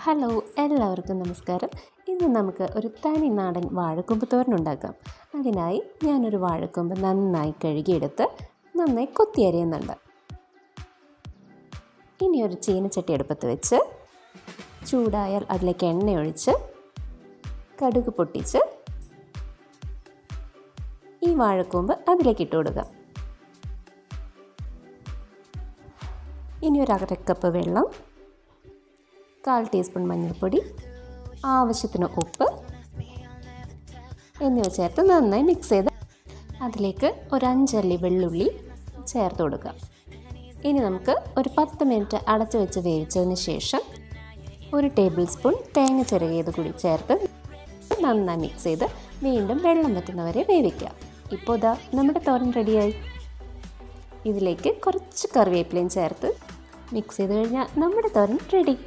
Hello, എല്ലാവർക്കും നമസ്കാരം. ഇന്ന് നമുക്ക് ഒരു തനി നാടൻ വാഴക്കൊമ്പ് തോരൻ ഉണ്ടാക്കാം. അതിനായി ഞാനൊരു വാഴക്കൊമ്പ് നന്നായി കഴുകിയെടുത്ത് നന്നായി കൊത്തി അരിയുന്നുണ്ട്. ഇനി ഒരു ചീനച്ചട്ടി അടുപ്പത്ത് വെച്ച് ചൂടായാൽ അതിലേക്ക് എണ്ണ ഒഴിച്ച് കടുക് പൊട്ടിച്ച് ഈ വാഴക്കൊമ്പ് അതിലേക്ക് ഇട്ട് കൊടുക്കാം. ഇനി ഒരു അരക്കപ്പ് വെള്ളം, 1/4 ടീസ്പൂൺ മഞ്ഞൾപ്പൊടി, ആവശ്യത്തിന് ഉപ്പ് എന്നിവ ചേർത്ത് നന്നായി മിക്സ് ചെയ്ത് അതിലേക്ക് ഒരു 5 അല്ലി വെള്ളുള്ളി ചേർത്ത് കൊടുക്കുക. ഇനി നമുക്ക് ഒരു 10 മിനിറ്റ് അടച്ചു വെച്ച് വേവിച്ചതിന് ശേഷം 1 ടേബിൾ സ്പൂൺ തേങ്ങ ചിരകിയത് കൂടി ചേർത്ത് നന്നായി മിക്സ് ചെയ്ത് വീണ്ടും വെള്ളം വറ്റുന്നവരെ വേവിക്കുക. ഇപ്പോൾ ഇതാ നമ്മുടെ തോരൻ റെഡിയായി. ഇതിലേക്ക് കുറച്ച് കറിവേപ്പിലയും ചേർത്ത് മിക്സ് ചെയ്ത് കഴിഞ്ഞാൽ നമ്മുടെ തോരൻ റെഡി.